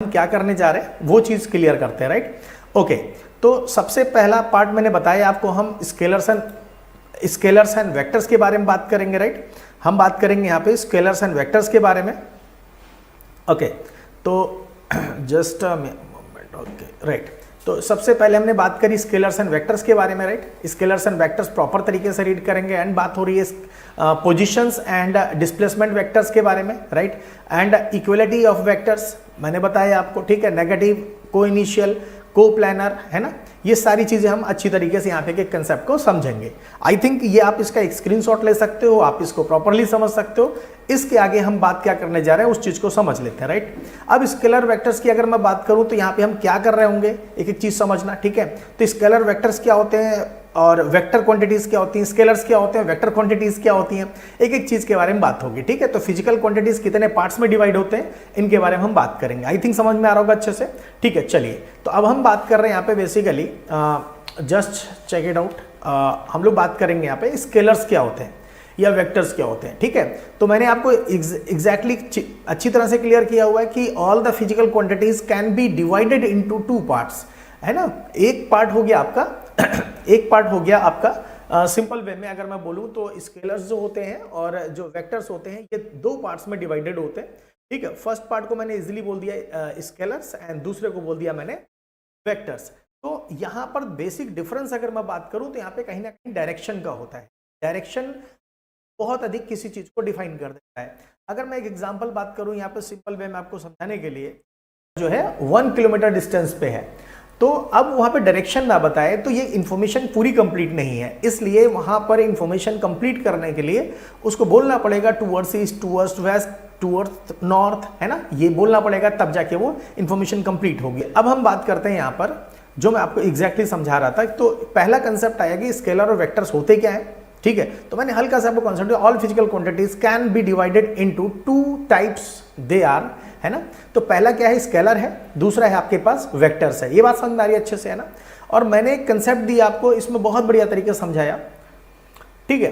हम क्या करने जा रहे हैं वो चीज क्लियर करते हैं, राइट। ओके, तो सबसे पहला पार्ट मैंने बताया आपको, हम स्केलर्स एंड वेक्टर्स के बारे में बात करेंगे, राइट। हम बात करेंगे यहाँ पे स्केलर्स एंड वेक्टर्स के बारे में। ओके, तो जस्ट मोमेंट, ओके राइट। तो सबसे पहले हमने बात करी स्केलर्स एंड वेक्टर्स के बारे में, right. Scalars and vectors proper तरीके से रीड करेंगे एंड बात हो रही है पोजीशंस एंड डिस्प्लेसमेंट वेक्टर्स के बारे में, right. And equality of vectors मैंने बताया आपको, ठीक है। नेगेटिव, को इनिशियल, को प्लानर, है ना। ये सारी चीजें हम अच्छी तरीके से यहाँ पे के कंसेप्ट को समझेंगे। आई थिंक ये आप इसका एक स्क्रीनशॉट ले सकते हो, आप इसको प्रॉपरली समझ सकते हो। इसके आगे हम बात क्या करने जा रहे हैं उस चीज को समझ लेते हैं, राइट। अब स्केलर वेक्टर्स की अगर मैं बात करूं तो यहाँ पे हम क्या कर रहे होंगे, एक एक चीज समझना, ठीक है। तो स्केलर वेक्टर्स क्या होते हैं और वेक्टर क्वांटिटीज क्या होती हैं, स्केलर्स क्या होते हैं, वेक्टर क्वांटिटीज क्या होती हैं, एक एक चीज के बारे में बात होगी, ठीक है। तो फिजिकल क्वांटिटीज कितने पार्ट्स में डिवाइड होते हैं इनके बारे में हम बात करेंगे। आई थिंक समझ में आ रहा होगा अच्छे से, ठीक है। चलिए, तो अब हम बात कर रहे हैं यहाँ पे basically, just check it out. हम लोग बात करेंगे यहाँ पे स्केलर्स क्या होते हैं या वेक्टर्स क्या होते हैं, ठीक है। तो मैंने आपको एग्जैक्टली अच्छी तरह से क्लियर किया हुआ है कि all the physical quantities can be divided into two parts, है ना। एक पार्ट हो गया आपका एक पार्ट हो गया आपका सिंपल वे में अगर मैं बोलूं तो स्केलर्स जो होते हैं और जो वेक्टर्स होते हैं ये दो पार्ट्स में डिवाइडेड होते हैं, ठीक है। फर्स्ट पार्ट को मैंने इजीली बोल दिया स्केलर्स एंड दूसरे को बोल दिया मैंने वेक्टर्स। तो यहाँ पर बेसिक डिफरेंस अगर मैं बात करूं तो यहाँ पे कहीं ना कहीं डायरेक्शन का होता है। डायरेक्शन बहुत अधिक किसी चीज को डिफाइन कर देता है। अगर मैं एक एग्जांपल बात करूं यहाँ पे सिंपल वे में आपको समझाने के लिए, जो है 1 किलोमीटर डिस्टेंस पे है, तो अब वहां पे डायरेक्शन ना बताए तो ये इंफॉर्मेशन पूरी कंप्लीट नहीं है। इसलिए वहां पर इंफॉर्मेशन कंप्लीट करने के लिए उसको बोलना पड़ेगा towards east, towards west, towards north, है ना। ये बोलना पड़ेगा तब जाके वो इंफॉर्मेशन कंप्लीट होगी। अब हम बात करते हैं यहाँ पर जो मैं आपको एग्जैक्टली समझा रहा था। तो पहला कंसेप्ट आया कि स्केलर और वेक्टर्स होते क्या है, ठीक है। तो मैंने हल्का सा आपको कॉन्सेप्ट दिया, all physical quantities can be divided into two types they are, है ना। तो पहला क्या है, स्केलर है, दूसरा है आपके पास वेक्टर्स है। ये बात समझ में आ रही है अच्छे से, है ना। और मैंने एक कंसेप्ट दिया आपको, इसमें बहुत बढ़िया तरीके से समझाया, ठीक है।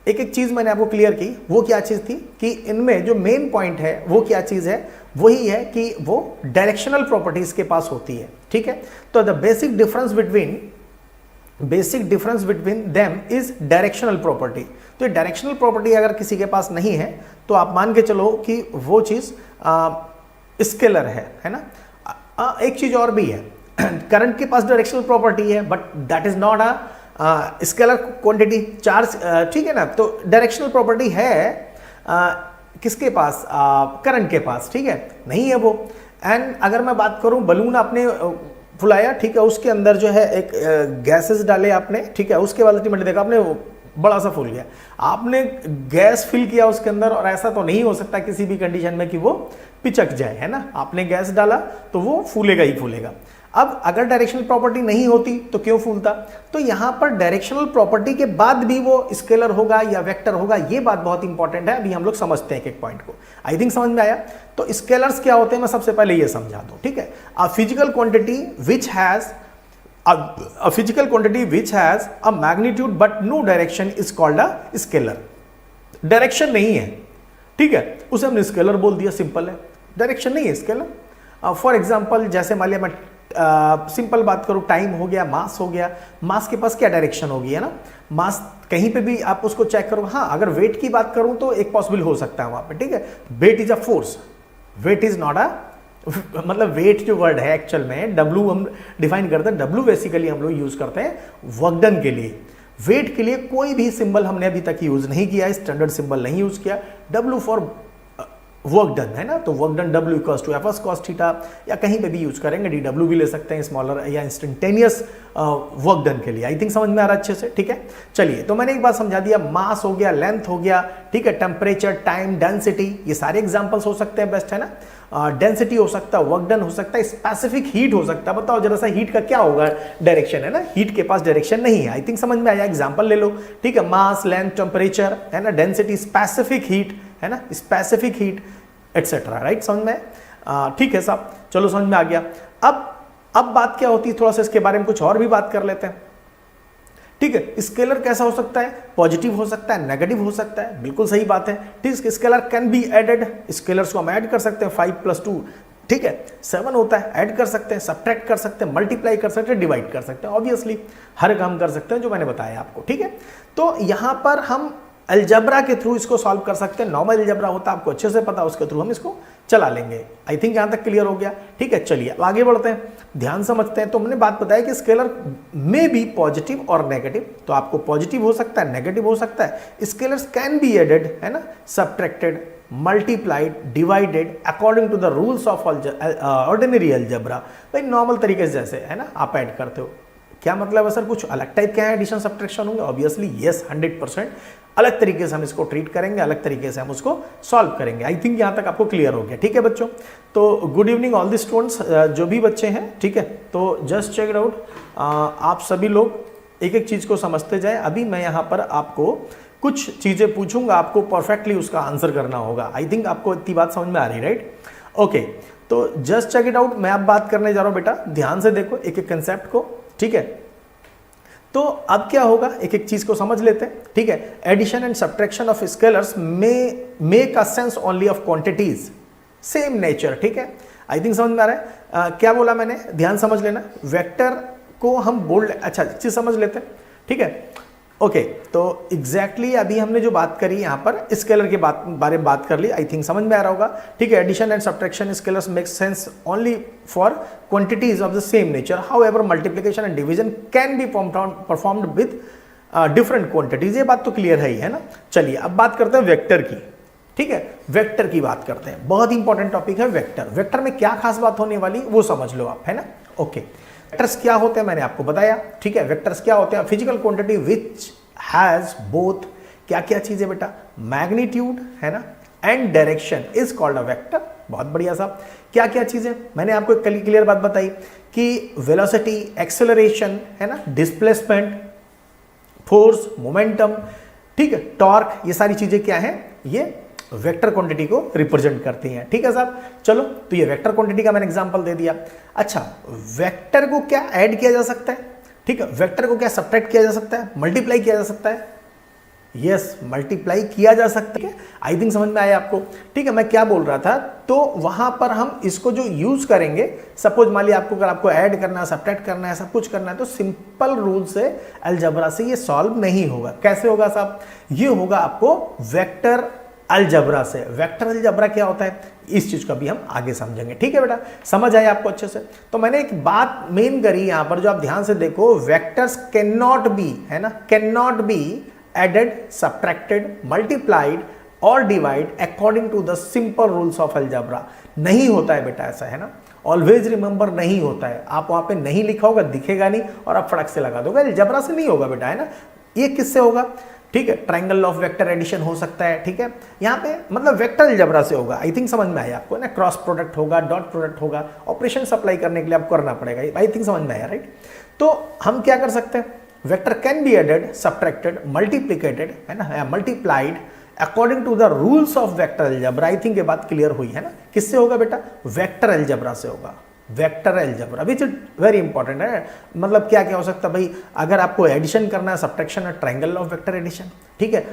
एक एक चीज मैंने आपको क्लियर की, वो क्या चीज थी कि इनमें जो मेन पॉइंट है वो क्या चीज है, वही है कि वो डायरेक्शनल प्रॉपर्टीज के पास होती है, ठीक है। तो the basic difference between them is directional property. तो डायरेक्शनल प्रॉपर्टी अगर किसी के पास नहीं है तो आप मान के चलो कि वो चीज स्केलर है ना। एक चीज और भी है, करंट के पास डायरेक्शनल प्रॉपर्टी है but that is not a scalar quantity charge, ठीक है ना। तो डायरेक्शनल प्रॉपर्टी है किसके पास, करंट के पास, ठीक है, नहीं है वो। एंड अगर मैं बात करूं, बलून आपने फुलाया, ठीक है, उसके अंदर जो है एक गैसेस डाले आपने, ठीक है, उसके बाद अल्टीमेटली देखा आपने बड़ा सा फूल गया, आपने गैस फिल किया उसके अंदर, और ऐसा तो नहीं हो सकता किसी भी कंडीशन में कि वो पिचक जाए, है ना। आपने गैस डाला तो वो फूलेगा ही फूलेगा। अब अगर डायरेक्शनल प्रॉपर्टी नहीं होती तो क्यों फूलता। तो यहां पर डायरेक्शनल प्रॉपर्टी के बाद भी वो स्केलर होगा या वेक्टर होगा, ये बात बहुत इंपॉर्टेंट है। अभी हम लोग समझते हैं एक एक पॉइंट को। आई थिंक समझ में आया। तो स्केलर्स क्या होते हैं मैं सबसे पहले ये समझा दूं, ठीक है। A physical quantity which has a physical quantity which has a magnitude but no direction is called a scalar। Direction नहीं है, ठीक है, उसे हमने स्केलर बोल दिया, सिंपल है। डायरेक्शन नहीं है स्केलर। फॉर एग्जांपल जैसे मान लिया मैं सिंपल बात करूं, टाइम हो गया, मास हो गया, मास के पास क्या डायरेक्शन होगी, है ना। मास कहीं पे भी आप उसको चेक करो। हाँ, अगर वेट की बात करूं तो एक पॉसिबल हो सकता है वहां पे, ठीक है। Weight is a force, weight is not a, मतलब वेट जो वर्ड है एक्चुअल में डब्ल्यू हम डिफाइन करते हैं। डब्ल्यू बेसिकली हम लोग यूज करते हैं वर्क डन के लिए। वेट के लिए कोई भी सिंबल हमने अभी तक यूज नहीं किया है, स्टैंडर्ड सिंबल नहीं यूज किया। डब्ल्यू फॉर वर्क डन, है ना। तो work done W equals to F S cos theta, या कहीं पे भी यूज करेंगे, डी डब्ल्यू भी ले सकते हैं, स्मॉलर या इंस्टेंटेनियस वर्क डन के लिए। आई थिंक समझ में आ रहा है अच्छे से, ठीक है। चलिए, तो मैंने एक बात समझा दिया, मास हो गया, लेंथ हो गया, ठीक है, टेम्परेचर, टाइम, डेंसिटी, ये सारे एग्जांपल्स हो सकते हैं बेस्ट, है ना। डेंसिटी हो सकता है, वर्क डन हो सकता है, स्पेसिफिक हीट हो सकता है। बताओ जरा सा, हीट का क्या होगा डायरेक्शन, है ना। हीट के पास डायरेक्शन नहीं है। आई थिंक समझ में आया। एग्जांपल ले लो, ठीक है, मास, लेंथ, टेम्परेचर, है ना, डेंसिटी, स्पेसिफिक हीट, है ना, स्पेसिफिक हीट एक्सेट्रा, राइट। समझ में, ठीक है साहब, चलो समझ में आ गया। अब बात क्या होती है, थोड़ा सा इसके बारे में कुछ और भी बात कर लेते हैं, ठीक है। स्केलर कैसा हो सकता है, पॉजिटिव हो सकता है, नेगेटिव हो सकता है, बिल्कुल सही बात है, ठीक है। Scalar can be added, scalars को हम ऐड कर सकते हैं, 5 + 2 ठीक है, 7 होता है, ऐड कर सकते हैं, सब्ट्रैक्ट कर सकते हैं, मल्टीप्लाई कर सकते हैं, डिवाइड कर सकते हैं, ऑब्वियसली हर काम कर सकते हैं जो मैंने बताया आपको। ठीक है, तो यहां पर हम अलजबरा के थ्रू इसको सॉल्व कर सकते हैं। नॉर्मल अलजबरा होता है, आपको अच्छे से पता है, उसके थ्रू हम इसको चला लेंगे। आई थिंक यहां तक क्लियर हो गया। ठीक है, चलिए अब आगे बढ़ते हैं, ध्यान समझते हैं। तो हमने बात बताया कि स्केलर में बी पॉजिटिव और नेगेटिव, तो आपको पॉजिटिव हो सकता है, नेगेटिव हो सकता है। स्केलर्स कैन बी एडेड, है ना, subtracted, multiplied, divided according to the rules of ordinary algebra. भाई नॉर्मल तरीके से जैसे है ना आप ऐड करते हो, क्या मतलब है सर, कुछ अलग टाइप के हैं एडिशन सब्ट्रैक्शन होंगे? ऑब्वियसली यस, 100% अलग तरीके से हम इसको ट्रीट करेंगे, अलग तरीके से हम उसको सॉल्व करेंगे। आई थिंक यहाँ तक आपको क्लियर हो गया। ठीक है बच्चों, तो good evening all the students, जो भी बच्चे हैं। ठीक है, तो जस्ट चेक इट आउट, आप सभी लोग एक एक चीज़ को समझते जाए। अभी मैं यहाँ पर आपको कुछ चीज़ें पूछूंगा, आपको परफेक्टली उसका आंसर करना होगा। आई थिंक आपको इतनी बात समझ में आ रही, राइट? ओके, तो जस्ट चेक इट आउट, मैं अब बात करने जा रहा हूँ बेटा, ध्यान से देखो एक एक कंसेप्ट को। ठीक है, तो अब क्या होगा, एक एक चीज को समझ लेते हैं। ठीक है, addition and subtraction of scalars में make a sense only of quantities same nature. ठीक है, आई थिंक समझ में आ रहा है। क्या बोला मैंने, ध्यान समझ लेना। वेक्टर को हम बोल्ड, अच्छा चीज समझ लेते हैं। ठीक है, ओके, तो एग्जैक्टली अभी हमने जो बात करी यहाँ पर स्केलर के बारे में बात कर ली, आई थिंक समझ में आ रहा होगा। ठीक है, addition and subtraction scalars make sense only for quantities of the same nature, however multiplication and division can be performed with different quantities. ये बात तो क्लियर है ना। चलिए अब बात करते हैं वेक्टर की। ठीक है, वेक्टर की बात करते हैं, बहुत इंपॉर्टेंट टॉपिक है वेक्टर। वेक्टर में क्या खास बात होने वाली वो समझ लो आप, है ना। ओके, वेक्टर्स क्या होते हैं मैंने आपको बताया। ठीक है, वेक्टर्स क्या होते हैं, physical quantity which has both, क्या क्या चीजें बेटा, मैग्नीट्यूड, है ना, and direction is called a vector. बहुत बढ़िया साहब, क्या क्या चीजें मैंने आपको एक क्लियर बात बताई कि वेलोसिटी, एक्सेलरेशन, है ना, डिस्प्लेसमेंट, फोर्स, मोमेंटम, ठीक है, टॉर्क, ये सारी चीजें क्या हैं, ये वेक्टर क्वांटिटी को रिप्रेजेंट करती हैं। ठीक है साहब, चलो, तो ये वेक्टर क्वांटिटी का मैंने एग्जांपल दे दिया। अच्छा, वेक्टर को क्या ऐड किया जा सकता है? ठीक है, वेक्टर को क्या सब्ट्रैक्ट किया जा सकता है, मल्टीप्लाई किया जा सकता है? यस, मल्टीप्लाई किया जा सकता है। आई थिंक समझ में आया आपको। ठीक है, मैं क्या बोल रहा था, तो वहां पर हम इसको जो यूज करेंगे, सपोज मान लिया आपको, अगर आपको ऐड करना है, सब्ट्रैक्ट करना है, सब कुछ करना है, तो सिंपल रूल से अलजबरा से ये सॉल्व नहीं होगा। कैसे होगा साहब? ये होगा आपको वेक्टर अलजबरा से। वेक्टर अलजबरा क्या होता है, इस चीज का भी हम आगे समझेंगे। ठीक है बेटा, समझ आया आपको अच्छे से? तो मैंने एक बात मेन करी यहां पर, जो आप ध्यान से देखो, वेक्टर्स कैन नॉट बी, है ना, can not be added, subtracted, multiplied और divide according to the simple rules of algebra. नहीं होता है बेटा ऐसा, है ना, ऑलवेज रिमेंबर, नहीं होता है। आप वहां पे नहीं लिखा होगा, दिखेगा नहीं, और आप फटक से लगा दोगे, अलजबरा से नहीं होगा बेटा, है ना। ये किससे होगा? ठीक है, ट्रायंगल ऑफ वेक्टर एडिशन हो सकता है। ठीक है, यहाँ पे मतलब वेक्टर अलजबरा से होगा। आई थिंक समझ में आया आपको ना, क्रॉस प्रोडक्ट होगा, डॉट प्रोडक्ट होगा, ऑपरेशन सप्लाई करने के लिए आपको करना पड़ेगा। आई थिंक समझ में आया, राइट? तो हम क्या कर सकते हैं, vector can be added, subtracted, multiplicated, है ना, multiplied according to the rules of vector algebra. I think ये बात क्लियर हुई है ना। किससे होगा बेटा? वेक्टर अलजबरा से होगा, vector algebra, which is very important है। मतलब क्या क्या हो सकता है भाई, अगर आपको एडिशन करना है, सब्ट्रैक्शन है, ट्रायंगल ऑफ वेक्टर एडिशन। ठीक है,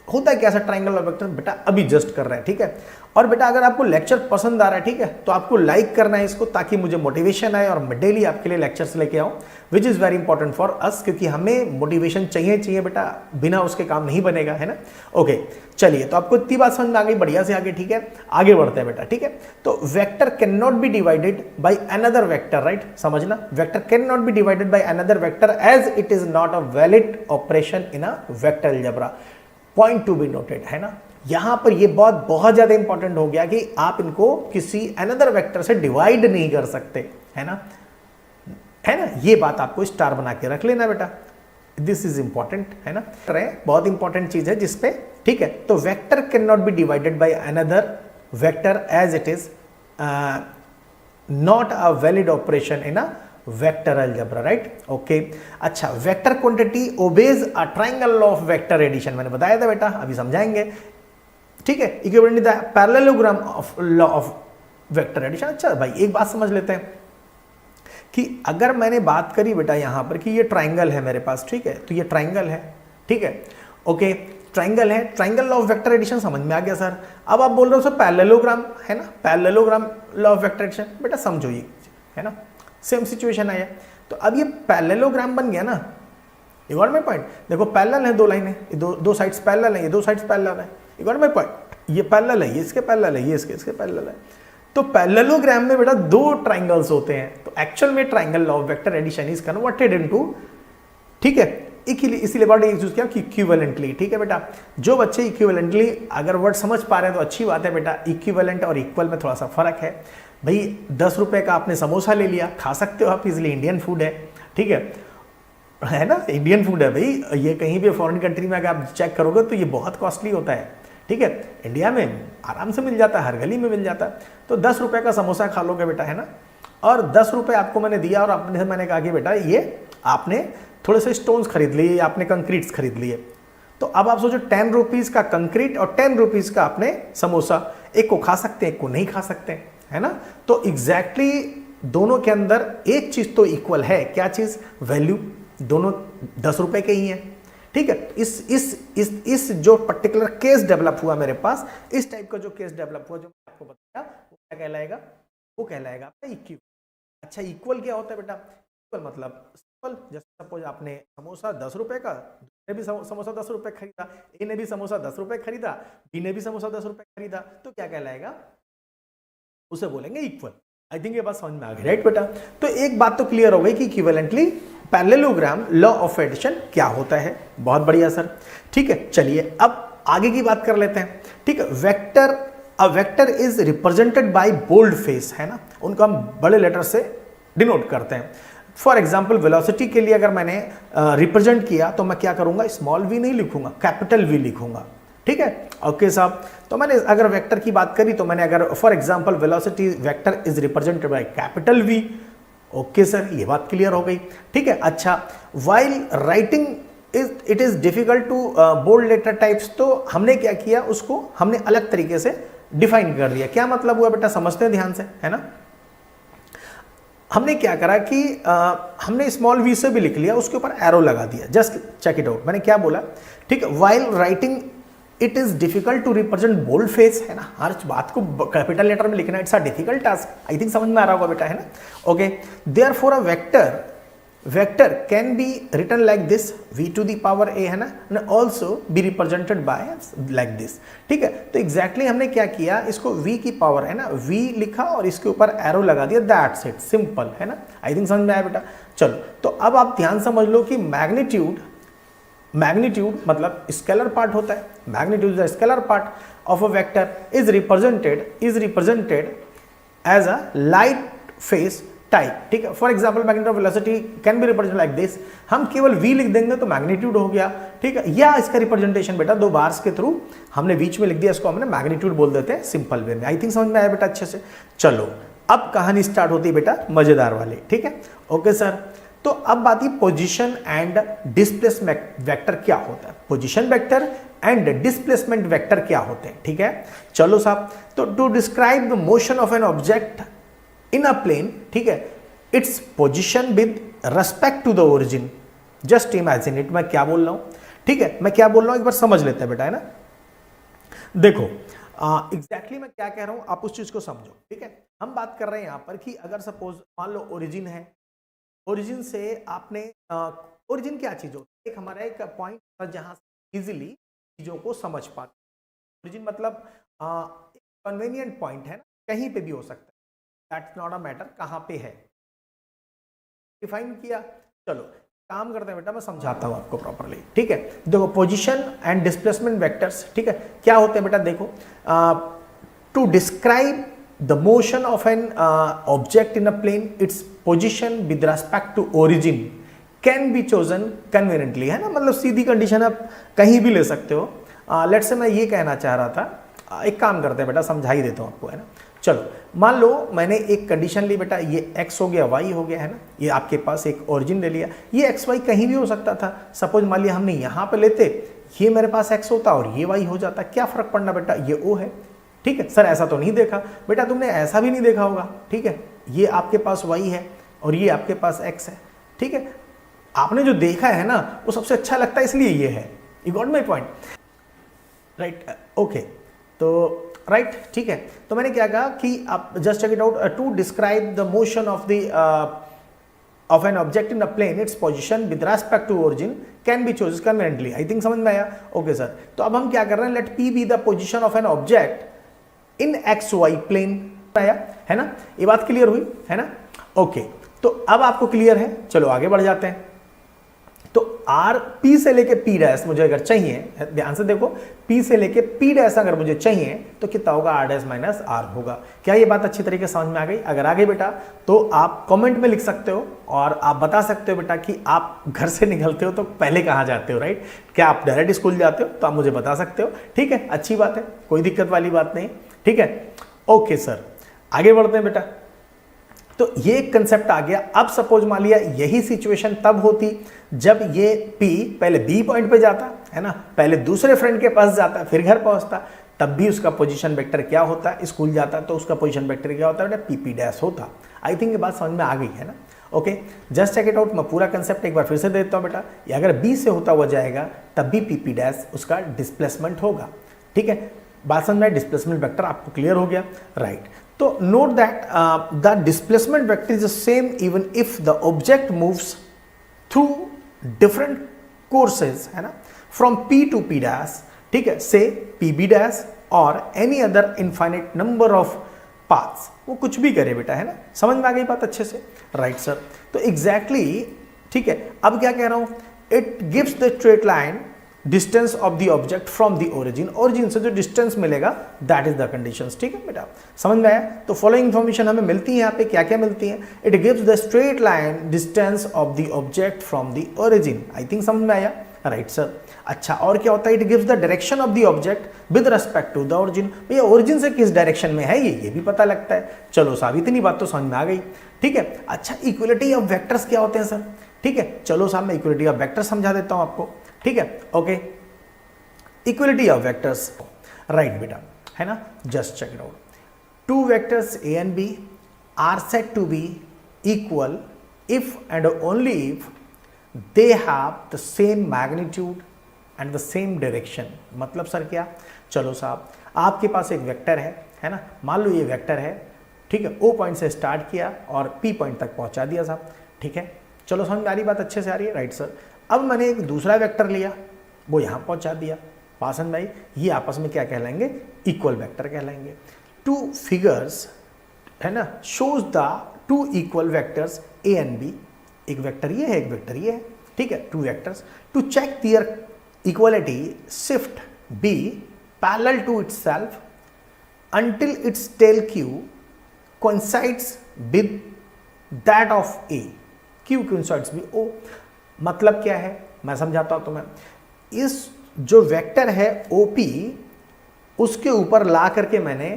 होता है कैसा ट्रायंगल ऑफ वेक्टर, बेटा अभी जस्ट कर रहे हैं। ठीक है, और बेटा अगर आपको लेक्चर पसंद आ रहा है, ठीक है, तो आपको लाइक करना है इसको, ताकि मुझे मोटिवेशन आए और मैं डेली आपके लिए लेक्चर्स लेके आऊँ, which is very important for us, क्योंकि हमें मोटिवेशन चाहिए बेटा, बिना उसके काम नहीं बनेगा, है ना। ओके, चलिए, तो आपको इतनी बात समझ में आ गई, बढ़िया से आगे। ठीक है, आगे बढ़ते हैं बेटा। ठीक है, तो vector can not be divided by another vector, right, समझना, vector can not be divided by another vector as it is not a valid operation in a vector algebra. Point to be noted, है ना। यहां पर ये बहुत ज्यादा important हो गया कि आप इनको किसी अनदर वेक्टर से डिवाइड नहीं कर सकते, है ना, है ना। ये बात आपको स्टार बना के रख लेना बेटा, दिस इज इंपॉर्टेंट, है ना। बहुत इंपॉर्टेंट चीज है जिसपे, ठीक है। तो vector can not be divided by another vector as it is not a valid operation in a vector algebra, right. Okay, अच्छा, vector quantity obeys a triangle of vector addition, मैंने बताया था बेटा, अभी समझाएंगे। ठीक है, equivalent the parallelogram of law of vector addition. अच्छा भाई, एक बात समझ लेते हैं कि अगर मैंने बात करी बेटा यहां पर कि ये ट्रायंगल है मेरे पास, ठीक है, तो ये ट्रायंगल है, ठीक है। ओके, ट्राइंगल है, triangle law of vector addition समझ में आ गया सर। अब आप बोल रहे हो सर पैरेललोग्राम है ना, parallelogram law of vector addition, बेटा समझो ये है ना, सेम सिचुएशन आया। तो अब ये पैरेललोग्राम बन गया ना, यू गॉट माय पॉइंट। देखो पैरेलल है, दो लाइन है, दो साइड्स पैरेलल है, ये दो साइड्स पैरेलल है, यू गॉट माय पॉइंट। ये पैरेलल है, ये इसके पैरेलल है, ये इसके पैरेलल है। तो पैरेललोग्राम में बेटा दो ट्राइंगल्स होते हैं, तो एक्चुअल में triangle law of vector addition is converted into, ठीक है, इसीलिए वर्ड यूज किया कि इक्विवेलेंटली। ठीक है बेटा, जो बच्चे इक्विवेलेंटली अगर वर्ड समझ पा रहे हैं तो अच्छी बात है बेटा। इक्विवेलेंट और इक्वल में थोड़ा सा फर्क है भाई। 10 रुपए का आपने समोसा ले लिया, खा सकते हो आप इजिली, इंडियन फूड है, ठीक है ना, इंडियन फूड है भाई। ये कहीं भी फॉरेन कंट्री में अगर आप चेक करोगे तो ये बहुत कॉस्टली होता है, ठीक है। इंडिया में आराम से मिल जाता है, हर गली में मिल जाता है। तो 10 रुपए का समोसा खा लोगे बेटा, है ना। और 10 रुपए आपको मैंने दिया और आपने मैंने कहा कि बेटा ये आपने थोड़े से स्टोन्स खरीद लिए, आपने कंक्रीट्स खरीद लिए। तो अब आप सोचो 10 रुपीज का कंक्रीट और 10 रुपीज का आपने समोसा, एक को खा सकते हैं, एक को नहीं खा सकते, है ना। तो एग्जैक्टली दोनों के अंदर एक चीज तो इक्वल है, क्या चीज, वैल्यू, दोनों 10 रुपए के ही है, ठीक है। इस जो पर्टिकुलर केस डेवलप हुआ मेरे पास, इस टाइप का जो केस डेवलप हुआ जो मैं आपको बताया, वो क्या कहलाएगा, वो कहलाएगा आपका इक्वल। अच्छा इक्वल क्या होता है बेटा, इक्वल मतलब सिंपल, जैसे सपोज आपने समोसा 10 रुपए का, दूसरे भी समोसा 10 रुपए खरीदा, ए ने भी समोसा 10 रुपए खरीदा, बी ने भी समोसा 10 रुपए खरीदा, तो क्या कहलाएगा, उसे बोलेंगे इक्वल। आई थिंक ये बात समझ में आ गई, राइट बेटा। तो एक बात तो क्लियर हो गई कि equivalently parallelogram law of addition क्या होता है। बहुत बढ़िया सर, ठीक है। चलिए अब आगे की बात कर लेते हैं, ठीक है। Vector, a vector is represented by bold face, है ना, उनको हम बड़े लेटर से डिनोट करते हैं। फॉर एग्जाम्पल वेलोसिटी के लिए अगर मैंने रिप्रेजेंट किया तो मैं क्या करूंगा, स्मॉल वी नहीं लिखूंगा, कैपिटल वी लिखूंगा, ठीक है। ओके साहब, तो मैंने अगर वेक्टर की बात करी तो मैंने अगर for example velocity vector is represented by capital V, okay sir, ये बात क्लियर हो गई, ठीक है। अच्छा, while writing it is difficult to bold letter types, तो हमने क्या किया, उसको हमने अलग तरीके से डिफाइन कर दिया। क्या मतलब हुआ बेटा, समझते हैं ध्यान से, है ना। हमने क्या करा कि हमने स्मॉल वी से भी लिख लिया, उसके ऊपर एरो लगा दिया, जस्ट चेक इट आउट। मैंने क्या बोला, ठीक है, while writing it is difficult to represent bold face, है ना, हर बात को कैपिटल लेटर में लिखना, it's a difficult task. I think समझ में आ रहा होगा बेटा, है ना। Okay, therefore a vector can be written like this, v to the power a, है ना, and also be represented by like this, ठीक है। तो एग्जैक्टली हमने क्या किया, इसको v की पावर, है ना, v लिखा और इसके ऊपर एरो लगा दिया, दैट्स इट, सिंपल, है ना। आई थिंक समझ में आया बेटा। चलो, तो अब आप ध्यान समझ लो कि मैग्नीट्यूड मतलब स्केलर पार्ट होता है, magnitude is scalar part of a vector is represented as a light face type, ठीक है। For example magnitude of velocity can be represented like this, हम केवल v लिख देंगे तो मैग्नीट्यूड हो गया, ठीक है। या इसका रिप्रेजेंटेशन बेटा दो बार्स के थ्रू हमने बीच में लिख दिया, इसको हमने मैग्नीट्यूड बोल देते हैं सिंपल वे में। आई थिंक समझ में आया बेटा अच्छे से। चलो अब कहानी स्टार्ट होती है बेटा मजेदार वाली, ठीक है। ओके सर, तो अब बात है पोजीशन एंड डिस्प्लेसमेंट वेक्टर क्या होता है, position vector and displacement vector क्या होते हैं, ठीक है। चलो साहब, तो to describe the motion of an object in a plane, ठीक है, its position with respect to the origin, just imagine it, मैं क्या बोल रहा हूं, ठीक है, मैं क्या बोल रहा हूं एक बार समझ लेते हैं बेटा, है ना। देखो एग्जैक्टली मैं क्या कह रहा हूं, आप उस चीज को समझो, ठीक है। हम बात कर रहे हैं यहां पर कि अगर सपोज मान लो ओरिजिन है, ओरिजिन से आपने ओरिजिन क्या चीज होती है, एक हमारा एक पॉइंट जहां से इजीली चीजों को समझ पाते। ओरिजिन मतलब कन्वीनियंट पॉइंट है ना, कहीं पे भी हो सकता है, दैट्स नॉट अ मैटर कहां पे है, डिफाइन किया। चलो काम करते हैं बेटा, मैं समझाता हूं आपको प्रॉपरली, ठीक है। देखो पोजीशन एंड डिस्प्लेसमेंट वेक्टर्स, ठीक है, क्या होते हैं बेटा, देखो to describe the motion of an object in a plane, its position with respect to origin can be chosen conveniently, है ना, मतलब सीधी कंडीशन आप कहीं भी ले सकते हो। लेट्स से मैं ये कहना चाह रहा था, एक काम करते हैं बेटा, समझा ही देता हूँ आपको, है ना। चलो मान लो मैंने एक कंडीशन ली बेटा, ये x हो गया, y हो गया, है ना, ये आपके पास एक ओरिजिन ले लिया, ये x y कहीं भी हो सकता था। सपोज मान लिया हमने यहाँ पे लेते, ये मेरे पास x होता और ये y हो जाता, क्या फर्क पड़ना बेटा, ये o है, ठीक है। सर ऐसा तो नहीं देखा बेटा, तुमने ऐसा भी नहीं देखा होगा, ठीक है, ये आपके पास y है और ये आपके पास x है, ठीक है। आपने जो देखा है ना वो सबसे अच्छा लगता है, इसलिए ये है, you got my point. Right okay, तो राइट ठीक है, तो मैंने क्या कहा कि आप just check it out, to describe the motion of the of an object in a plane, its position with respect to origin can be chosen conveniently. I think समझ में आया? ओके सर, तो अब हम क्या कर रहे हैं, let p be the position of an object in xy plane. आया है ना, ये बात क्लियर हुई है ना? ओके, तो अब आपको क्लियर है, चलो आगे बढ़ जाते हैं। तो आर पी से लेके पी डैश मुझे अगर चाहिए, ध्यान से देखो, पी से लेके पी डैश अगर मुझे चाहिए तो कितना होगा, आर डैश माइनस आर होगा। क्या ये बात अच्छी तरीके से समझ में आ गई? अगर आ गई बेटा तो आप कमेंट में लिख सकते हो और आप बता सकते हो बेटा कि आप घर से निकलते हो तो पहले कहाँ जाते हो, राइट? क्या आप डायरेक्ट स्कूल जाते हो? तो आप मुझे बता सकते हो, ठीक है, अच्छी बात है, कोई दिक्कत वाली बात नहीं, ठीक है। ओके सर, आगे बढ़ते हैं बेटा। तो ये कंसेप्ट आ गया। अब सपोज मान लिया यही सिचुएशन तब होती जब ये P पहले B पॉइंट पे जाता है ना, पहले दूसरे फ्रेंड के पास जाता, फिर घर पहुंचता, तब भी उसका पोजीशन वेक्टर क्या होता है, स्कूल जाता तो उसका पोजीशन वेक्टर क्या होता है बेटा, PP डैश होता। आई थिंक ये बात समझ में आ गई है ना? Okay, just check it out. मैं पूरा कंसेप्ट एक बार फिर से दे देता हूँ बेटा। ये अगर B से होता हुआ जाएगा तब भी PP डैश उसका डिस्प्लेसमेंट होगा, ठीक है। बात समझ में, डिस्प्लेसमेंट वेक्टर आपको क्लियर हो गया, राइट। तो note that the displacement vector is the same even if the object moves through different courses, है ना, from P to P dash, ठीक है, say PB dash or any other infinite number of paths, वो कुछ भी करे बेटा, है ना, समझ में आ गई बात अच्छे से, राइट सर। तो एग्जैक्टली ठीक है, अब क्या कह रहा हूं, it gives the straight line distance of the object from the origin, origin से जो डिस्टेंस मिलेगा दैट इज द कंडीशंस, ठीक है बेटा, समझ में आया? तो फॉलोइंग इंफॉर्मेशन हमें मिलती है यहाँ पे, क्या क्या मिलती है, it gives the straight line distance of the object from the origin. I think समझ में आया, राइट सर। अच्छा, और क्या होता है, it gives the direction of the object with respect to the origin. भैया ओरिजिन से किस डायरेक्शन में है ये भी पता लगता है। चलो साहब, इतनी बात तो समझ में आ गई, ठीक है। अच्छा, इक्वलिटी ऑफ वेक्टर्स क्या होते हैं सर, ठीक है, चलो साहब मैं इक्वलिटी ऑफ वेक्टर समझा देता हूं आपको, ठीक है। Okay, equality of vectors, right बेटा, है ना, just check it out. Two vectors A and B are set to be equal if and only if they have the same magnitude and the same direction. मतलब sir क्या, चलो साहब आपके पास एक vector है ना, मान लो ये वेक्टर है, ठीक है, ओ पॉइंट से स्टार्ट किया और पी पॉइंट तक पहुंचा दिया साहब, ठीक है, चलो समझ में आ रही बात अच्छे से आ रही है, राइट सर। अब मैंने एक दूसरा वेक्टर लिया, वो यहां पहुंचा दिया, पासन भाई, ये आपस में क्या कहलाएंगे, इक्वल वेक्टर कहलाएंगे। टू फिगर्स, है ना, shows the two equal vectors A and B, एक वेक्टर ये है, एक वेक्टर ये है, ठीक है, two vectors. To check their equality shift be parallel to itself until its tail q coincides with that of a, q coincides with o। मतलब क्या है, मैं समझाता हूं तुम्हें। इस जो वेक्टर है OP, उसके ऊपर ला करके मैंने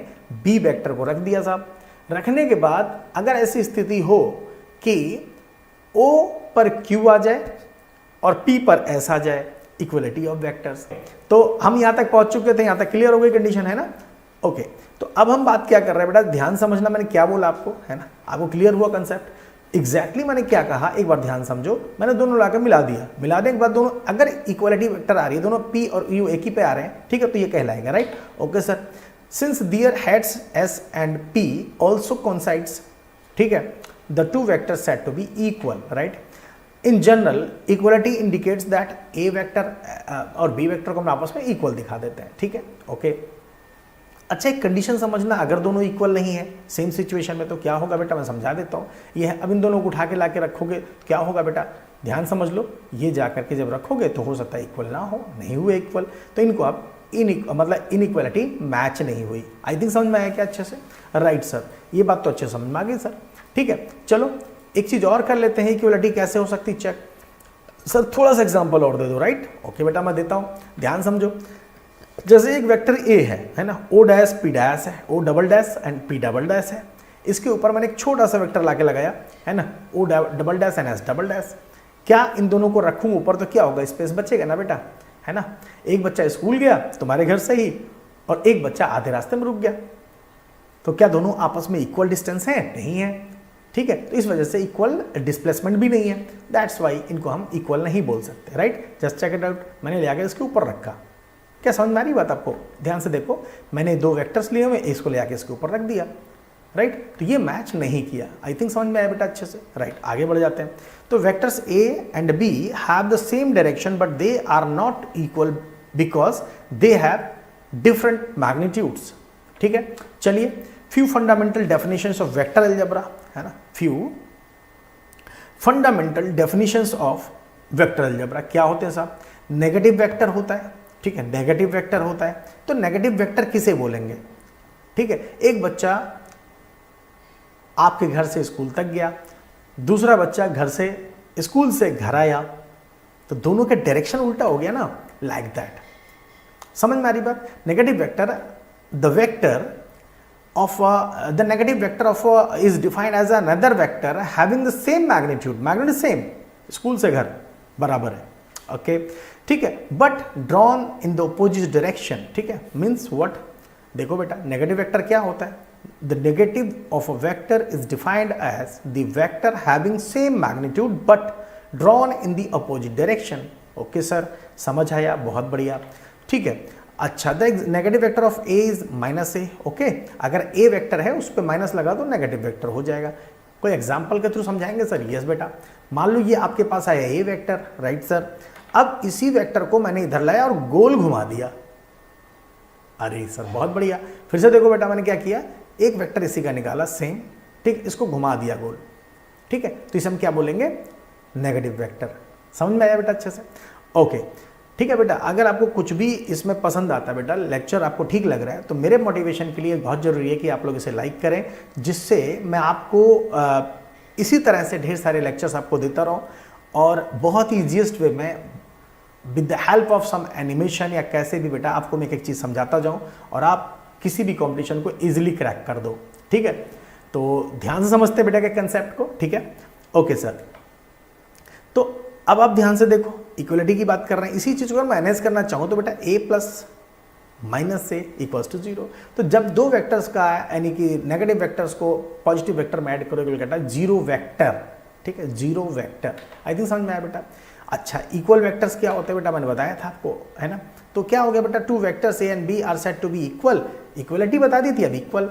B वेक्टर को रख दिया साहब। रखने के बाद अगर ऐसी स्थिति हो कि O पर Q आ जाए और P पर S आ जाए, इक्वलिटी ऑफ वेक्टर्स। तो हम यहां तक पहुंच चुके थे, यहां तक क्लियर हो गई कंडीशन, है ना? ओके, तो अब हम बात क्या कर रहे हैं बेटा, ध्यान समझना, मैंने क्या बोला आपको, है ना, आपको क्लियर हुआ कंसेप्ट? एग्जैक्टली मैंने क्या कहा, एक बार ध्यान समझो। मैंने दोनों लाकर मिला दिया, मिलाने के बाद दोनों अगर इक्वलिटी वेक्टर आ रही है, दोनों P और U एक ही पे आ रहे हैं, ठीक है, तो ये कहलाएगा, right? Okay sir. Since their heads S and P also coincides, ठीक है, the two vectors set to be equal, right? In general equality indicates that A vector और B वेक्टर को हम आपस में इक्वल दिखा देते हैं, ठीक है, ओके। अच्छा, एक कंडीशन समझना, अगर दोनों इक्वल नहीं है सेम सिचुएशन में तो क्या होगा बेटा, मैं समझा देता हूँ। ये है, अब इन दोनों को उठा के ला के रखोगे क्या होगा बेटा, ध्यान समझ लो। ये जा करके जब रखोगे तो हो सकता है इक्वल ना हो, नहीं हुए इक्वल, तो इनको आप मतलब इनइक्वलिटी मैच नहीं हुई। आई थिंक समझ में आया क्या अच्छे से, राइट सर? ये बात तो अच्छे समझ में आ गई सर, ठीक है। चलो एक चीज़ और कर लेते हैं, इक्वलिटी कैसे हो सकती, चेक। सर थोड़ा सा एग्जाम्पल और दे दो, राइट? ओके बेटा, मैं देता हूँ, ध्यान समझो। जैसे एक वेक्टर ए है ना, ओ डैश पी डैश है, O double dash and P double dash है। इसके ऊपर मैंने एक छोटा सा वेक्टर लाके लगाया, है ना, O double dash and S double dash. क्या इन दोनों को रखूं ऊपर तो क्या होगा, स्पेस बचेगा ना बेटा, है ना? एक बच्चा स्कूल गया तुम्हारे घर से ही और एक बच्चा आधे रास्ते में रुक गया, तो क्या दोनों आपस में इक्वल डिस्टेंस है? नहीं है, ठीक है। तो इस वजह से इक्वल डिस्प्लेसमेंट भी नहीं है, दैट्स वाई इनको हम इक्वल नहीं बोल सकते, right? Just check it out, मैंने ले आकर इसके ऊपर रखा, क्या समझ में आ रही बात आपको? ध्यान से देखो, मैंने दो वेक्टर्स लिए हुए, इसको ले आके इसके ऊपर रख दिया, राइट? तो ये मैच नहीं किया। आई थिंक समझ में आया बेटा अच्छे से, राइट? आगे बढ़ जाते हैं। तो vectors A and B have the same direction but they are not equal because they have different magnitudes. ठीक है, चलिए few fundamental definitions of vector algebra, है ना? Few fundamental definitions of vector algebra क्या होते हैं साहब? नेगेटिव वेक्टर होता है, ठीक है, नेगेटिव वेक्टर होता है। तो नेगेटिव वेक्टर किसे बोलेंगे? ठीक है, एक बच्चा आपके घर से स्कूल तक गया, दूसरा बच्चा घर से स्कूल से घर आया, तो दोनों के डायरेक्शन उल्टा हो गया ना, लाइक दैट। समझ में आ रही बात? Negative vector, the vector of the negative vector of is defined as another vector having the same magnitude same, school से घर बराबर है, ओके, ठीक है, but drawn in the opposite direction. ठीक है, मीन्स व्हाट? देखो बेटा, नेगेटिव वेक्टर क्या होता है? The negative of a vector is defined as the vector having same magnitude but drawn in the opposite direction. Okay sir, समझ आया? बहुत बढ़िया, ठीक है। अच्छा, the negative vector of A is minus A. Okay, अगर ए वेक्टर है उस पर माइनस लगा दो, नेगेटिव वेक्टर हो जाएगा। कोई एग्जांपल के थ्रू समझाएंगे सर? यस बेटा, मान लो ये आपके पास आया ए वेक्टर, राइट सर। अब इसी वेक्टर को मैंने इधर लाया और गोल घुमा दिया। अरे सर बहुत बढ़िया, फिर से देखो बेटा, मैंने क्या किया, एक वेक्टर इसी का निकाला सेम, ठीक, इसको घुमा दिया गोल, ठीक है, तो इसे हम क्या बोलेंगे? Negative vector. समझ में आया बेटा अच्छे से? ओके, ठीक है बेटा। अगर आपको कुछ भी इसमें पसंद आता है बेटा, लेक्चर आपको ठीक लग रहा है, तो मेरे मोटिवेशन के लिए बहुत ज़रूरी है कि आप लोग इसे लाइक करें, जिससे मैं आपको इसी तरह से ढेर सारे लेक्चर्स आपको देता रहूं और बहुत ही ईजीएस्ट वे में with the help of some animation या कैसे भी बेटा आपको मैं एक चीज़ समझाता जाऊं और आप किसी भी कॉम्पिटिशन को ईजिली क्रैक कर दो। ठीक है, तो ध्यान से समझते बेटा के कंसेप्ट को। ठीक है, ओके सर। तो अब आप ध्यान से देखो, इक्वलिटी की बात कर रहे हैं, इसी चीज़ को अगर मैनेज करना चाहूँ तो बेटा a plus minus A equals to 0। तो जब दो वेक्टर्स का यानी कि नेगेटिव वेक्टर्स को पॉजिटिव वेक्टर में ऐड करोगे बेटा, जीरो वेक्टर। ठीक है, जीरो वेक्टर। आई थिंक समझ में आया बेटा? अच्छा, इक्वल वेक्टर्स क्या होते हैं बेटा? मैंने बताया था आपको, है ना? तो क्या हो गया बेटा? Two vectors A and B are said to be equal. Equality बता दी थी अब, equal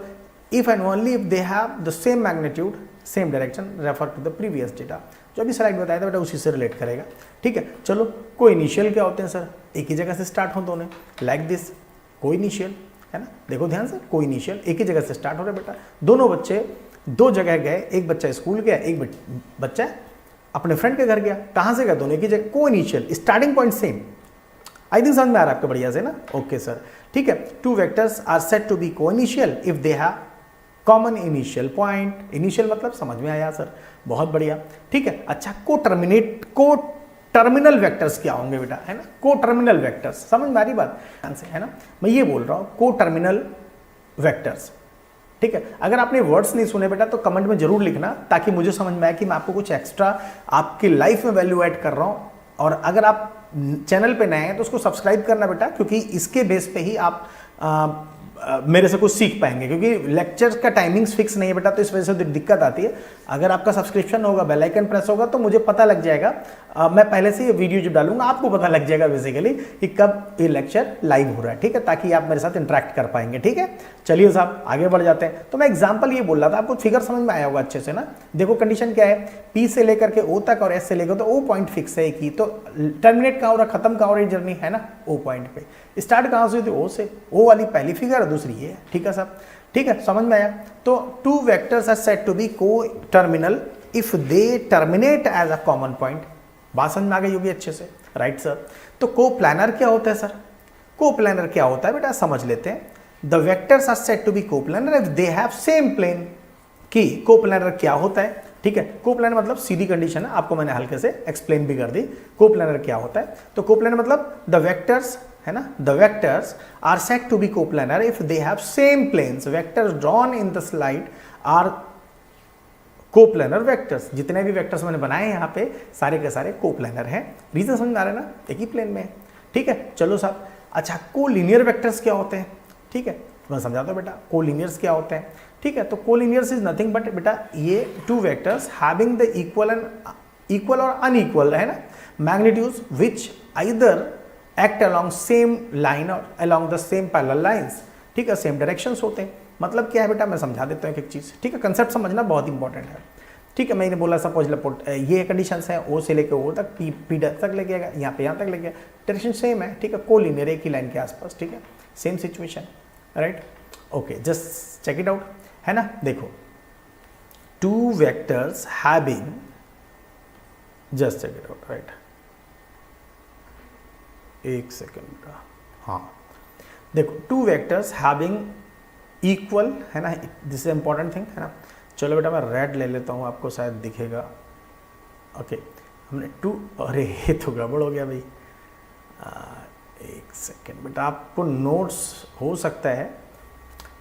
if and only if they have the same magnitude same direction, refer to the previous data. जो भी स्लाइड बताया था बेटा उसी से रिलेट करेगा। ठीक है, चलो को इनिशियल क्या होते हैं सर? एक ही जगह से स्टार्ट हो दोनों, लाइक दिस, को इनिशियल, है ना? देखो ध्यान से, को इनिशियल एक ही जगह से स्टार्ट हो रहा है बेटा। दोनों बच्चे दो जगह गए, एक बच्चा स्कूल गया, एक बच्चा अपने फ्रेंड के घर गया। कहाँ से गया? दोनों एक ही जगह, को इनिशियल, स्टार्टिंग पॉइंट सेम। आई थिंक समझ में आ रहा है आपको बढ़िया से ना? ओके सर, ठीक है। Two vectors are said to be coinitial if they have common initial point. Initial मतलब समझ में आया सर? बहुत बढ़िया, ठीक है। अच्छा, को टर्मिनल वेक्टर्स क्या होंगे बेटा? है ना, को टर्मिनल वेक्टर्स। समझ में आ रही बात? है ना, मैं ये बोल रहा हूँ को टर्मिनल वेक्टर्स। ठीक है, अगर आपने वर्ड्स नहीं सुने बेटा तो कमेंट में जरूर लिखना, ताकि मुझे समझ में आए कि मैं आपको कुछ एक्स्ट्रा आपकी लाइफ में वैल्यू ऐड कर रहा हूँ। और अगर आप चैनल पे नए हैं तो उसको सब्सक्राइब करना बेटा, क्योंकि इसके बेस पे ही आप मेरे से कुछ सीख पाएंगे, क्योंकि लेक्चर का टाइमिंग्स फिक्स नहीं है बेटा, तो इस वजह से दिक्कत आती है। अगर आपका सब्सक्रिप्शन होगा, बेल आइकन प्रेस होगा, तो मुझे पता लग जाएगा, मैं पहले से ये वीडियो जो डालूंगा आपको पता लग जाएगा बेसिकली कि कब ये लेक्चर लाइव हो रहा है। ठीक है, ताकि आप मेरे साथ इंटरेक्ट कर पाएंगे। ठीक है, चलिए साहब आगे बढ़ जाते हैं। तो मैं एग्जाम्पल ये बोल रहा था, आपको फिगर समझ में आया होगा अच्छे से ना? देखो कंडीशन क्या है, P से लेकर के O तक और S से लेकर तो O पॉइंट फिक्स है एक ही, तो टर्मिनेट कहाँ हो रहा, खत्म कहाँ हो रही जर्नी, है ना? O पॉइंट पे। स्टार्ट कहाँ से हुई थी? O से। O वाली पहली फिगर, दूसरी ये। ठीक है साहब, ठीक है, समझ में आया? तो two vectors are said to be coterminal if they terminate as a common point. बात समझ में आ गई होगी अच्छे से, राइट सर? तो को प्लानर क्या होता है सर? को प्लानर क्या होता है बेटा, समझ लेते हैं। The vectors are said to be coplanar if they have same plane. की को प्लानर क्या होता है? ठीक है, को प्लानर मतलब सीधी कंडीशन है, आपको मैंने हल्के से एक्सप्लेन भी कर दी। को प्लानर क्या होता है? तो को प्लानर मतलब द वेक्टर्स, है ना, the vectors are said to be coplanar if they have same planes. Vectors drawn in the slide are coplanar vectors. जितने भी वेक्टर्स मैंने बनाए हैं यहाँ पे सारे के सारे कोप्लानर हैं। रीजन समझ में आ रहा है ना? एक ही प्लेन में है। ठीक है, चलो साहब। अच्छा, कोलिनियर वेक्टर्स क्या होते हैं? ठीक है, मैं समझाता हूँ बेटा कोलिनियर्स क्या होते हैं। ठीक है, तो कोलिनियर्स इज नथिंग बट बेटा ये two vectors having the equal और अनइक्वल, है ना, magnitudes which either act along same line और along the same parallel lines, ठीक है, सेम डायरेक्शंस होते हैं। मतलब क्या है बेटा, मैं समझा देता हूँ एक एक चीज़, ठीक है, कंसेप्ट समझना बहुत इंपॉर्टेंट है, ठीक है। मैंने बोला सपोज ये कंडीशंस हैं, ओ से लेकर ओ तक, पी तक लेके गया, यहाँ पे यहाँ तक लेके गया, डायरेक्शन सेम है, ठीक है, कोलिनियर एक ही लाइन के आसपास, ठीक है, same situation, right. Okay, just check it out, है ना। देखो, two vectors having, just check it out, right, एक सेकेंड, हाँ देखो, टू वेक्टर्स हैविंग इक्वल, है ना, दिस इज इंपॉर्टेंट थिंग, है ना। चलो बेटा मैं रेड ले लेता हूँ, आपको शायद दिखेगा। ओके, हमने टू, अरे ये तो गड़बड़ हो गया भाई, एक सेकेंड बेटा, आपको नोट्स हो सकता है,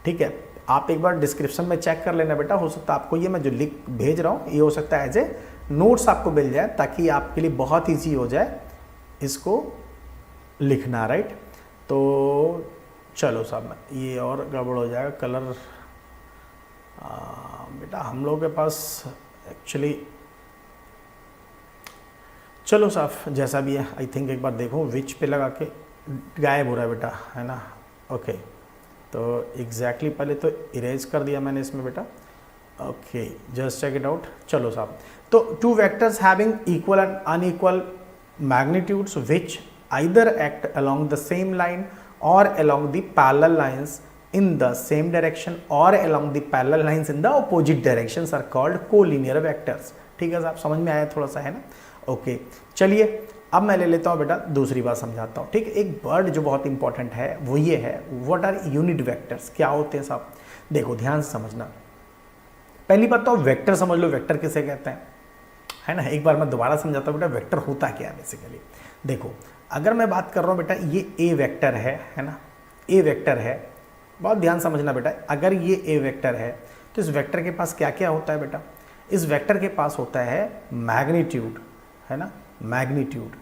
ठीक है, आप एक बार डिस्क्रिप्शन में चेक कर लेना बेटा, हो सकता है आपको ये मैं जो लिख भेज रहा हूँ ये हो सकता है एज ए नोट्स आपको मिल जाए, ताकि आपके लिए बहुत ईजी हो जाए इसको लिखना, राइट। तो चलो साहब, ये और गड़बड़ हो जाएगा, कलर बेटा हम लोगों के पास एक्चुअली, चलो साहब जैसा भी है, आई थिंक एक बार देखो विच पे लगा के गायब हो रहा है बेटा, है ना। ओके, तो एग्जैक्टली पहले तो इरेज कर दिया मैंने इसमें बेटा। Okay, just check it out. चलो साहब, तो two vectors having equal and unequal magnitudes which either act along the same line or along the parallel lines in the same direction or along the parallel lines in the opposite directions are called collinear vectors। ठीक है साहब, समझ में आया थोड़ा सा, है ना। ओके, चलिए अब मैं ले लेता हूँ बेटा दूसरी बात समझाता हूँ, ठीक है। एक वर्ड जो बहुत इंपॉर्टेंट है वो ये है, व्हाट आर यूनिट वेक्टर्स, क्या होते हैं साहब। देखो ध्यान से समझना, पहली बात तो वेक्टर समझ लो, वेक्टर किसे कहते हैं, है ना। एक बार मैं दोबारा समझाता हूँ बेटा, वेक्टर होता क्या है बेसिकली। देखो, अगर मैं बात कर रहा हूँ बेटा, ये ए वेक्टर है ना, ए वेक्टर है, बहुत ध्यान समझना बेटा। अगर ये ए वेक्टर है तो इस वेक्टर के पास क्या क्या होता है बेटा, इस वेक्टर के पास होता है मैग्नीट्यूड, है ना, मैग्नीट्यूड।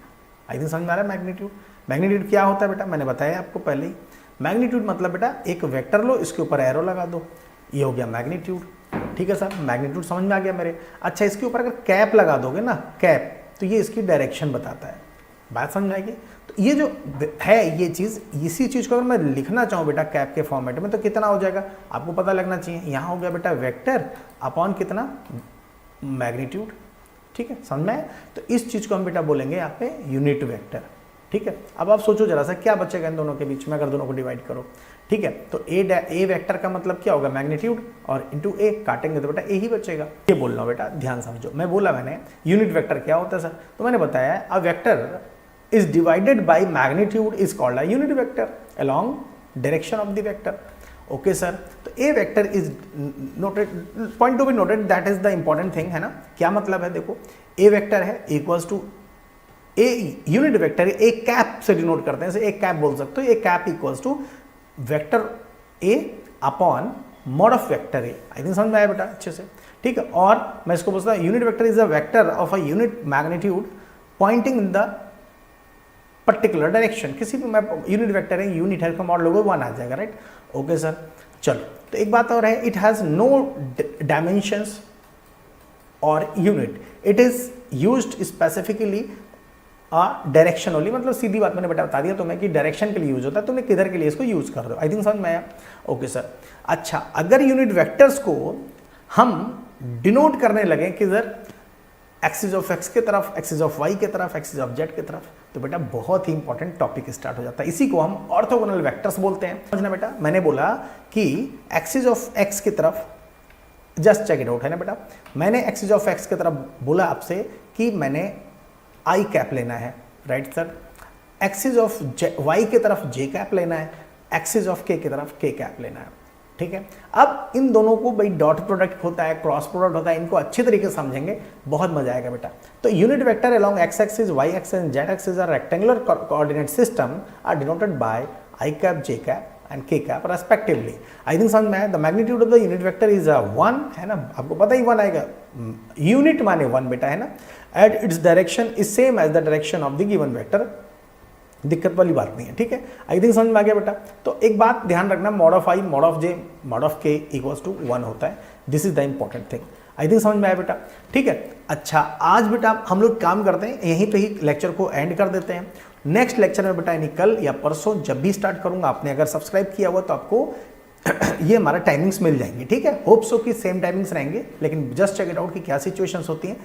आई थिंक समझ में आ रहा है मैग्नीट्यूड। मैग्नीट्यूड क्या होता है बेटा, मैंने बताया आपको पहले ही। मैग्नीट्यूड मतलब बेटा एक वेक्टर लो, इसके ऊपर एरो लगा दो, ये हो गया मैग्नीट्यूड, ठीक है साहब। मैग्नीट्यूड समझ में आ गया मेरे। अच्छा, इसके ऊपर अगर कैप लगा दोगे ना, कैप, तो ये इसकी डायरेक्शन बताता है, बात समझ आएगी। तो ये जो है ये चीज़, इसी चीज़ को अगर मैं लिखना चाहूँ बेटा कैप के फॉर्मेट में, तो कितना हो जाएगा आपको पता लगना चाहिए। यहाँ हो गया बेटा वेक्टर अपॉन कितना, मैग्नीट्यूड, ठीक है, समझ में आया। तो इस चीज़ को हम बेटा बोलेंगे यहाँ पे यूनिट वेक्टर, ठीक है। अब आप सोचो जरा सा क्या बचेगा इन दोनों के बीच में, अगर दोनों को डिवाइड करो, ठीक है। तो ए वेक्टर का मतलब क्या होगा, मैग्नीट्यूड, और इंटू ए काटेंगे तो बेटा ए ही बचेगा। ये बोल रहा हूँ बेटा, ध्यान समझो। मैं बोला मैंने यूनिट वेक्टर क्या होता है सर, तो मैंने बताया a vector is divided by magnitude is called a unit vector along direction of the vector। okay sir, तो a vector is noted, point to be noted, that is the important thing, है ना। क्या मतलब है, देखो a vector है equals to a unit vector, a cap से denote करते हैं, जैसे एक कैप बोल सकते हो, a cap equals to vector a upon mod of vector a। I think समझ में आया बेटा अच्छे से, ठीक है। और मैं इसको बोलता हूँ unit vector is a vector of a unit magnitude pointing in the particular direction. किसी भी मैं यूनिट वेक्टर है, यूनिट है, मॉड लोगो 1 आ जाएगा, राइट। ओके सर, चलो तो एक बात और है, इट हैज नो डायमेंशंस और unit, it is used specifically direction only. मतलब सीधी बात मैंने बता दिया तुम्हें कि डायरेक्शन के लिए यूज होता है, तुम्हें किधर के लिए इसको यूज कर दो। आई थिंक समझ में आया। ओके सर, अच्छा अगर यूनिट वेक्टर्स को हम डिनोट करने लगे किधर, एक्सिस ऑफ एक्स की तरफ, एक्सिस ऑफ वाई की तरफ, एक्सिस ऑफ जेड की तरफ, तो बेटा बहुत ही इंपॉर्टेंट टॉपिक स्टार्ट हो जाता है। इसी को हम ऑर्थोगोनल वेक्टर्स बोलते हैं। समझना बेटा, मैंने बोला कि एक्सिस ऑफ एक्स की तरफ, जस्ट चेक इट आउट, है ना बेटा। मैंने एक्सिस ऑफ एक्स की तरफ बोला आपसे कि मैंने आई कैप लेना है, right sir. Axis of Y की तरफ जे कैप लेना है, एक्सिस ऑफ के की तरफ के कैप लेना है, ठीक है। अब इन दोनों को भाई डॉट प्रोडक्ट होता है, क्रॉस प्रोडक्ट होता है, इनको अच्छे तरीके से समझेंगे, बहुत मजा आएगा बेटा। तो unit vector along X axis, Y axis and Z axis are rectangular coordinate system are denoted by I cap, J cap and K cap respectively. I think समझ में आया। The magnitude of the unit vector is 1, है ना, आपको पता ही 1 आएगा, unit माने 1 बेटा, है ना। And its direction is same as the direction of the given vector, दिक्कत वाली बात नहीं है, ठीक है। आई थिंक समझ में आ गया बेटा। तो एक बात ध्यान रखना, mod of I, mod of J, mod of के इक्वल्स टू 1 होता है। This is the important thing. I think समझ में आया बेटा, ठीक है। अच्छा आज बेटा हम लोग काम करते हैं, यहीं पे ही लेक्चर को एंड कर देते हैं। नेक्स्ट लेक्चर में बेटा यानी कल या परसों जब भी स्टार्ट करूंगा, आपने अगर सब्सक्राइब किया हुआ तो आपको ये हमारा टाइमिंग्स मिल जाएंगे, ठीक है। होप सो कि सेम टाइमिंग्स रहेंगे, लेकिन जस्ट चेक इट आउट कि क्या सिचुएशंस होती हैं।